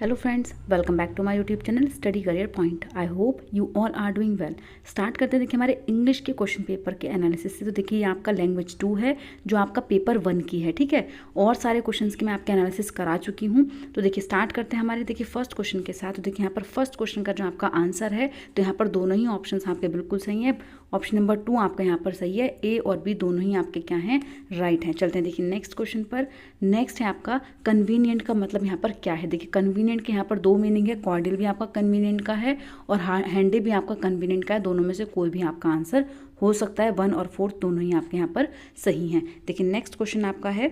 Hello friends, welcome back to my YouTube channel study career point. I hope you all are doing well. Start करते हैं देखिए हमारे English के question paper के analysis से। तो देखिए ये आपका लैंग्वेज 2 है जो आपका पेपर 1 की है, ठीक है। और सारे क्वेश्चंस की मैं आपके एनालिसिस करा चुकी हूँ। तो देखिए स्टार्ट करते हैं हमारे देखिए फर्स्ट क्वेश्चन के साथ। तो देखिए यहाँ पर फर्स्ट क्वेश्चन का जो आपका आंसर है, तो यहाँ पर दोनों ही ऑप्शन आपके बिल्कुल सही है। ऑप्शन नंबर 2 आपका यहाँ पर सही है। ए और बी दोनों ही आपके क्या हैं, राइट हैं। चलते हैं देखिए नेक्स्ट क्वेश्चन पर। नेक्स्ट है आपका कन्वीनियंट का मतलब यहाँ पर क्या है। देखिए कन्वीनियंट के यहाँ पर दो मीनिंग है। कॉर्डियल भी आपका कन्वीनियंट का है और हैंडी भी आपका कन्वीनियंट का है। दोनों में से कोई भी आपका आंसर हो सकता है। 1 और 4 दोनों ही आपके यहाँ पर सही हैं। देखिए नेक्स्ट क्वेश्चन आपका है।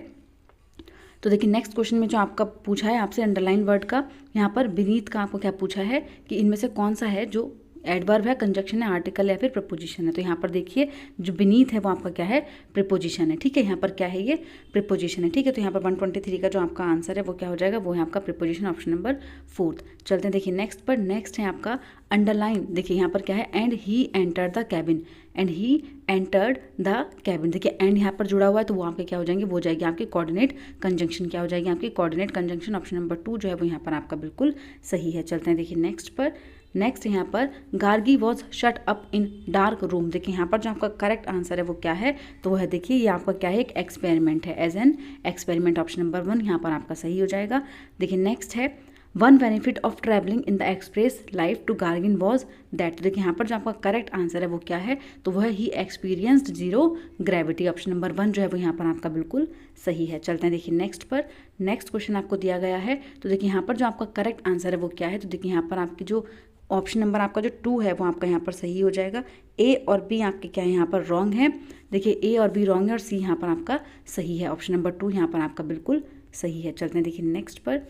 तो देखिए नेक्स्ट क्वेश्चन में जो आपका पूछा है आपसे अंडरलाइन वर्ड का, यहाँ पर बीनीथ का आपको क्या पूछा है कि इनमें से कौन सा है जो एडवर्ब है, कंजक्शन है, आर्टिकल या फिर प्रपोजिशन है। तो यहाँ पर देखिए जो बीनीथ है वो आपका क्या है, प्रिपोजिशन है, ठीक है। यहाँ पर क्या है, ये प्रिपोजिशन है, ठीक है। तो यहाँ पर 123 का जो आपका आंसर है वो क्या हो जाएगा, वो है आपका प्रिपोजिशन, ऑप्शन नंबर 4। चलते हैं देखिए नेक्स्ट पर। नेक्स्ट है आपका अंडरलाइन। देखिए यहाँ पर क्या है, and he entered the cabin, and he entered the cabin. देखिए एंड यहाँ पर जुड़ा हुआ है तो वो आपके क्या हो जाएंगे, वो जाएगी आपकी कोऑर्डिनेट कंजंक्शन। क्या हो जाएगी आपकी कोऑर्डिनेट कंजंक्शन। ऑप्शन नंबर 2 जो है वो यहाँ पर आपका बिल्कुल सही है। चलते हैं देखिए नेक्स्ट पर। नेक्स्ट यहाँ पर Gargi was shut up in dark room. देखिए यहाँ पर जो आपका करेक्ट आंसर है वो क्या है, तो वो है देखिए ये आपका क्या है, एक एक्सपेरिमेंट है, as an experiment. Option number 1 यहाँ पर आपका सही हो जाएगा। देखिए नेक्स्ट है one benefit of travelling in the express life to गार्गिन वॉज दैट। देखिए यहाँ पर जो आपका करेक्ट आंसर है वो क्या है, तो वह ही experienced zero gravity. Option number 1 जो है वो यहाँ पर आपका बिल्कुल सही है। चलते हैं देखिए नेक्स्ट पर। नेक्स्ट क्वेश्चन आपको दिया गया है। तो देखिए यहाँ पर जो आपका करेक्ट आंसर है वो क्या है, तो देखिए यहाँ पर आपकी जो ऑप्शन नंबर आपका जो 2 है वो आपका यहाँ पर सही हो जाएगा। ए और बी आपके क्या है यहाँ पर रॉन्ग है। देखिए ए और बी रॉन्ग है और सी यहाँ पर आपका सही है। ऑप्शन नंबर 2 यहाँ पर आपका बिल्कुल सही है। चलते हैं देखिए नेक्स्ट पर।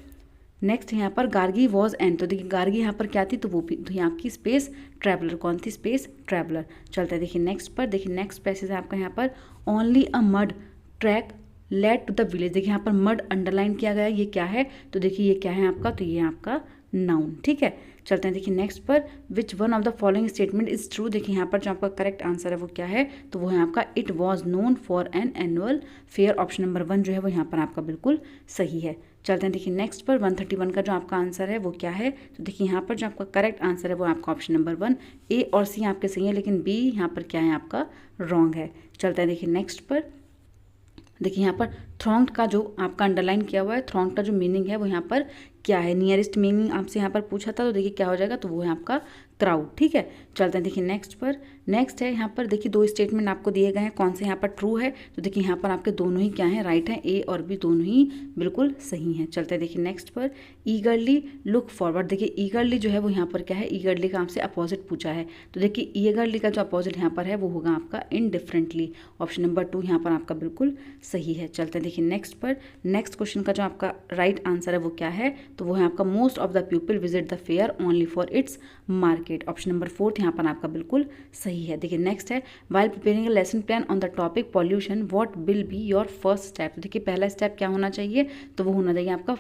नेक्स्ट यहाँ पर गार्गी वॉज एन। तो देखिए गार्गी यहाँ पर क्या थी, तो वो भी तो यहाँ आपकी स्पेस ट्रैवलर। कौन थी, स्पेस ट्रैवलर। चलते हैं देखिए नेक्स्ट पर। देखिए नेक्स्ट पैसेज है आपका यहाँ पर, only a mud track led to the village. देखिए यहाँ पर मड अंडरलाइन किया गया है, ये क्या है, तो देखिए ये क्या है आपका, तो ये आपका नाउन, ठीक है। चलते हैं देखिए नेक्स्ट पर। Which one of the following statement is true. देखिए यहाँ पर जो आपका करेक्ट आंसर है वो क्या है, तो वो है आपका it was known for an annual fair. Option number 1 जो है वो यहाँ पर आपका बिल्कुल सही है। चलते हैं देखिए नेक्स्ट पर। 131 का जो आपका आंसर है वो क्या है, तो देखिए यहाँ पर जो आपका करेक्ट आंसर है वो आपका ऑप्शन नंबर 1। ए और सी आपके सही है लेकिन बी यहाँ पर क्या है आपका रॉन्ग है। चलते हैं देखिए नेक्स्ट पर। देखिए यहाँ पर थ्रॉन्ग का जो आपका अंडरलाइन किया हुआ है, थ्रॉन्ग का जो मीनिंग है वो यहाँ पर क्या है, नियरेस्ट मीनिंग आपसे यहाँ पर पूछा था, तो देखिए क्या हो जाएगा, तो वो है आपका क्राउड, ठीक है। चलते हैं देखिए नेक्स्ट पर। नेक्स्ट है यहाँ पर देखिए 2 स्टेटमेंट आपको दिए गए हैं, कौन से यहाँ पर ट्रू है, तो देखिए यहाँ पर आपके दोनों ही क्या हैं, राइट हैं। ए और बी दोनों ही बिल्कुल सही हैं। चलते हैं देखिए नेक्स्ट पर। ईगरली लुक फॉरवर्ड। देखिए ईगरली जो है वो यहाँ पर क्या है, ईगरली का आपसे अपोजिट पूछा है, तो देखिए ईगरली का जो अपोजिट यहाँ पर है वो होगा आपका इनडिफरेंटली। ऑप्शन नंबर 2 यहाँ पर आपका बिल्कुल सही है। चलते हैं देखिए नेक्स्ट पर। नेक्स्ट क्वेश्चन का जो आपका राइट आंसर है वो क्या है, तो वो है आपका most of the people visit the fair only for its market. Option number 4 यहाँ पर आपका बिल्कुल सही है। देखिए नेक्स्ट है, while preparing a lesson plan on the topic pollution what will be your first step. तो देखिए पहला स्टेप क्या होना चाहिए, तो वो होना चाहिए आपका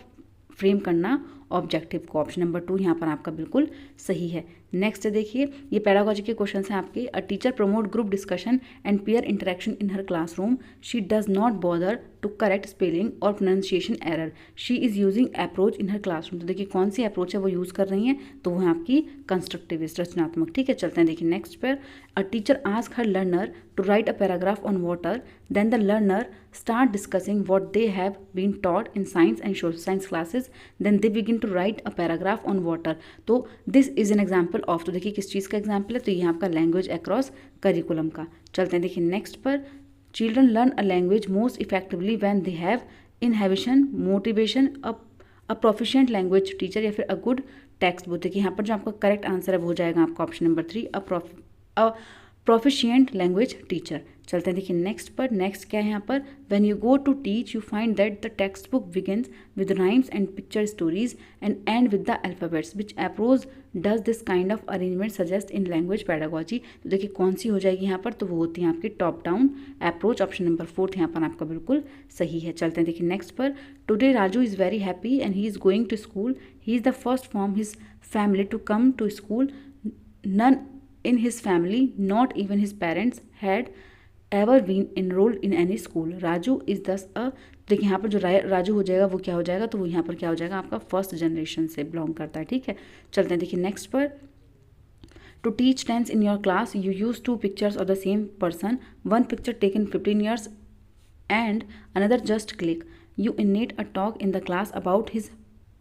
फ्रेम करना ऑब्जेक्टिव को। ऑप्शन नंबर 2 यहाँ पर आपका बिल्कुल सही है। नेक्स्ट देखिए ये पेडागोजी के क्वेश्चन हैं आपके। A teacher promote group discussion and peer interaction in हर classroom, she does not bother to correct spelling और pronunciation error, she is using approach in हर क्लासरूम। तो देखिए कौन सी अप्रोच है वो यूज़ कर रही हैं, तो वो है आपकी कंस्ट्रक्टिविस्ट, रचनात्मक, ठीक है। चलते हैं देखिए नेक्स्ट पर। A teacher ask her learner to write a paragraph on water, then the learner start discussing what they have been taught in science and social science classes, then they begin to write a paragraph on water। तो this is an example of, तो देखिए किस चीज़ का example है, तो ये आपका language across curriculum का। चलते हैं देखिए नेक्स्ट पर। Children learn a language most effectively when they have inhibition motivation a proficient language teacher या फिर अ गुड टेक्स्ट बुक। देखिए यहाँ पर जो आपका करेक्ट आंसर है वो हो जाएगा आपका ऑप्शन नंबर 3, अ प्रोफिशिएंट लैंग्वेज टीचर। चलते हैं देखिए नेक्स्ट पर। नेक्स्ट क्या है यहाँ पर, when you go to teach you find that the text book begins with rhymes and picture stories and end with the alphabets, which approach does this kind of arrangement suggest in language pedagogy. तो देखिए कौन सी हो जाएगी यहाँ पर, तो वो होती है आपकी top down approach. Option number 4 यहाँ पर आपका बिल्कुल सही है। चलते हैं देखिए नेक्स्ट पर। Today Raju is very happy and he is going to school, he is the first from his family to come to school, none in his family, not even his parents, had ever been enrolled in any school. Raju is thus a, देखिए यहाँ पर जो राजू हो जाएगा वो क्या हो जाएगा, तो वो यहाँ पर क्या हो जाएगा, आपका फर्स्ट जनरेशन से बिलोंग करता है, ठीक है। चलते हैं देखिए नेक्स्ट पर, to teach tense in your class you use 2 pictures of the same person, 1 picture taken 15 years and another just click. You innate a talk in the class about his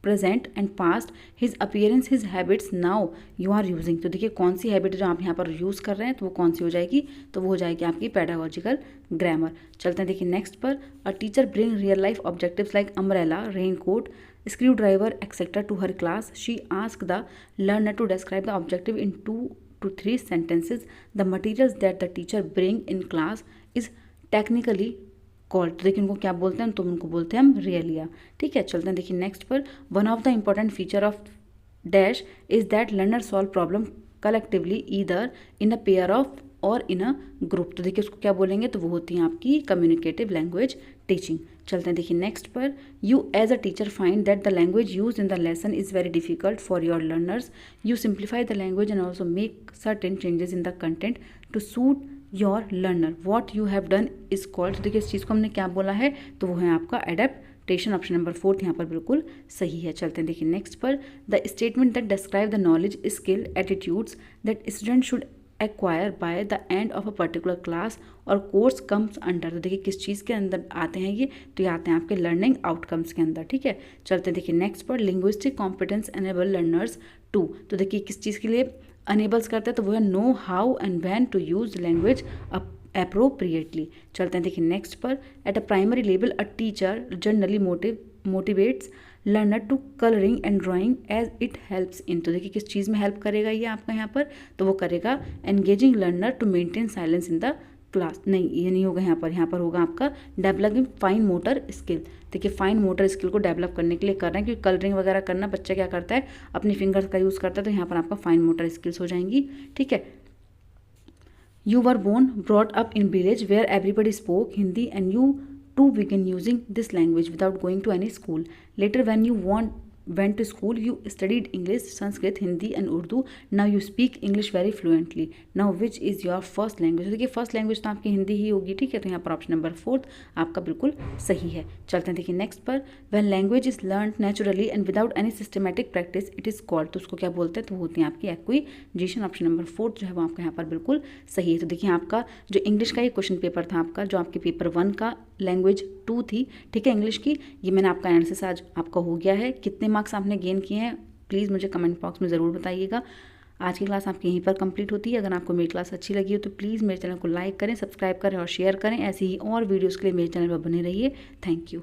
present and past, his appearance, his habits. Now you are using, तो देखिए कौन सी habit जो आप यहाँ पर use कर रहे हैं तो वो कौन सी हो जाएगी, तो वो हो जाएगी आपकी पेडागोजिकल ग्रामर। चलते हैं देखिए नेक्स्ट पर, a teacher bring real life objectives like umbrella, raincoat, screwdriver etcetera to her class. She ask the learner to describe the objective in 2 to 3 sentences. The materials that the teacher bring in class is technically called, तो देखिए उनको क्या बोलते हैं, तो उनको बोलते हैं हम रियलिया, ठीक है। चलते हैं देखिए नेक्स्ट पर, one of the important feature of dash is that learner solve problem collectively either in a pair of और इन अ ग्रुप, तो देखिए उसको क्या बोलेंगे, तो वो होती है आपकी कम्युनिकेटिव लैंग्वेज टीचिंग। चलते हैं देखिए नेक्स्ट पर, you as a teacher find that the language use in the lesson is very difficult for your learners, you simplify the language and also make certain changes in the content to suit your learner, what you have done is called, तो देखिए इस चीज़ को हमने क्या बोला है, तो वो है आपका एडेप्टेशन। ऑप्शन नंबर 4 यहाँ पर बिल्कुल सही है। चलते हैं देखिए नेक्स्ट पर, the statement that describe the knowledge skill attitudes that student should acquire by the end of a particular class और कोर्स कम्स अंडर, तो देखिए किस चीज़ के अंदर आते हैं ये, तो ये आते हैं आपके लर्निंग आउटकम्स के अंदर, ठीक है। चलते हैं देखिए नेक्स्ट पर, linguistic competence enable learners to, तो देखिए किस चीज़ के लिए अनेबल्स करते हैं, तो वो है know how and when to use language appropriately. चलते हैं देखिए नेक्स्ट पर, at a primary level a teacher generally motivates learner to colouring and drawing as it helps in, तो देखिए किस चीज़ में हेल्प करेगा ये आपका यहाँ पर, तो वो करेगा engaging learner to maintain silence in the class, नहीं ये नहीं होगा यहाँ पर होगा आपका डेवलपिंग फाइन मोटर स्किल। देखिए फाइन मोटर स्किल को डेवलप करने के लिए कर रहे हैं, क्योंकि कलरिंग वगैरह करना बच्चा क्या करता है, अपनी फिंगर्स का यूज़ करता है, तो यहाँ पर आपका फाइन मोटर स्किल्स हो जाएंगी, ठीक है। You were born brought up in village where everybody spoke Hindi and you to begin using this language without going to any school, later when you went to school you studied English, Sanskrit, Hindi and Urdu. Now you speak English very fluently. Now which is your first language? देखिए first language तो आपकी हिंदी ही होगी, ठीक है, तो यहाँ पर option number 4 आपका बिल्कुल सही है। चलते हैं देखिए नेक्स्ट पर, when language is learned naturally and without any systematic practice it is called, तो उसको क्या बोलते हैं, तो होती है आपकी एक्विजिशन। ऑप्शन नंबर 4 जो है वो आपका यहाँ पर बिल्कुल सही है। तो देखिए आपका जो इंग्लिश का ये क्वेश्चन पेपर था आपका, जो आपके पेपर 1 का लैंग्वेज 2 थी, ठीक है, इंग्लिश की, ये मैंने आपका एनालिसिस आज आपका हो गया है। कितने मार्क्स आपने गेन किए हैं प्लीज़ मुझे कमेंट बॉक्स में ज़रूर बताइएगा। आज की क्लास आपकी यहीं पर कंप्लीट होती है। अगर आपको मेरी क्लास अच्छी लगी हो तो प्लीज़ मेरे चैनल को लाइक करें, सब्सक्राइब करें और शेयर करें। ऐसी ही और वीडियोज़ के लिए मेरे चैनल पर बने रहिए। Thank you.